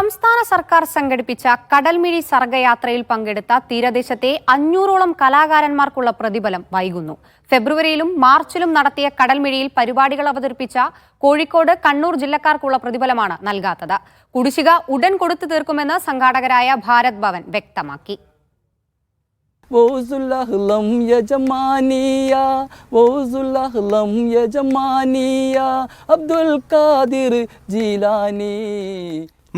സംസ്ഥാന സർക്കാർ സംഘടിപ്പിച്ച കടൽമിഴി സർഗയാത്രയിൽ പങ്കെടുത്ത തീരദേശത്തെ 500ഓളം കലാകാരന്മാർക്കുള്ള പ്രതിഫലം വൈകുന്നു. ഫെബ്രുവരിയിലും മാർച്ചിലും നടത്തിയ കടൽമിഴിയിൽ പരിപാടികൾ അവതരിപ്പിച്ച കോഴിക്കോട്, കണ്ണൂർ ജില്ലക്കാർക്കുള്ള പ്രതിഫലമാണ് നൽകാത്തത്. കുടിശ്ശിക ഉടൻ കൊടുത്തു തീർക്കുമെന്ന് സംഘാടകരായ ഭാരത് ഭവൻ വ്യക്തമാക്കി. അബ്ദുൽ ഖാദിർ ജീലാനി.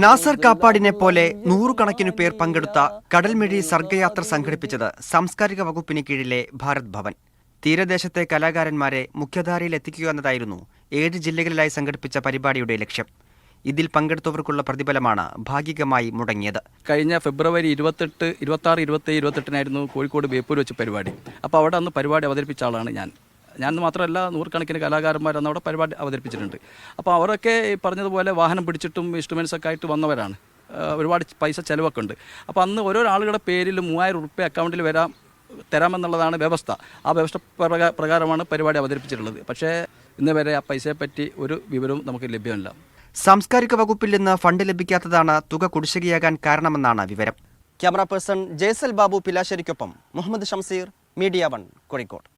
നാസർ കാപ്പാടിനെ പോലെ നൂറുകണക്കിനു പേർ പങ്കെടുത്ത കടൽമിഴി സർഗയാത്ര സംഘടിപ്പിച്ചത് സാംസ്കാരിക വകുപ്പിന് കീഴിലെ ഭാരത് ഭവൻ. തീരദേശത്തെ കലാകാരന്മാരെ മുഖ്യധാരയിൽ എത്തിക്കുക എന്നതായിരുന്നു 7 ജില്ലകളിലായി സംഘടിപ്പിച്ച പരിപാടിയുടെ ലക്ഷ്യം. ഇതിൽ പങ്കെടുത്തവർക്കുള്ള പ്രതിഫലമാണ് ഭാഗികമായി മുടങ്ങിയത്. കഴിഞ്ഞ ഫെബ്രുവരി 28, 26, 27, 28 കോഴിക്കോട് ബേപ്പൂർ വെച്ച് പരിപാടി. അപ്പോൾ അവിടെ അന്ന് പരിപാടി അവതരിപ്പിച്ച ആളാണ് ഞാൻ മാത്രമല്ല, നൂറുകണക്കിന് കലാകാരന്മാർ അന്ന് അവിടെ പരിപാടി അവതരിപ്പിച്ചിട്ടുണ്ട്. അപ്പോൾ അവരൊക്കെ പറഞ്ഞതുപോലെ വാഹനം പിടിച്ചിട്ടും ഇൻസ്ട്രുമെൻറ്റ്സ് ഒക്കെ ആയിട്ട് വന്നവരാണ്. ഒരുപാട് പൈസ ചിലവൊക്കെ ഉണ്ട്. അപ്പോൾ അന്ന് ഓരോ ആളുകളുടെ പേരിൽ 3000 റുപ്യ അക്കൗണ്ടിൽ തരാമെന്നുള്ളതാണ് വ്യവസ്ഥ. ആ വ്യവസ്ഥ പ്രകാരമാണ് പരിപാടി അവതരിപ്പിച്ചിട്ടുള്ളത്. പക്ഷേ ഇന്ന് വരെ ആ പൈസയെപ്പറ്റി ഒരു വിവരവും നമുക്ക് ലഭ്യമല്ല. സാംസ്കാരിക വകുപ്പിൽ നിന്ന് ഫണ്ട് ലഭിക്കാത്തതാണ് തുക കുടിശ്ശികയാകാൻ കാരണമെന്നാണ് വിവരം. ക്യാമറ പേഴ്സൺ ജയ്സൽ ബാബു പിലാശ്ശേരിക്കൊപ്പം മുഹമ്മദ് ഷംസീർ, മീഡിയ 1, കോഴിക്കോട്.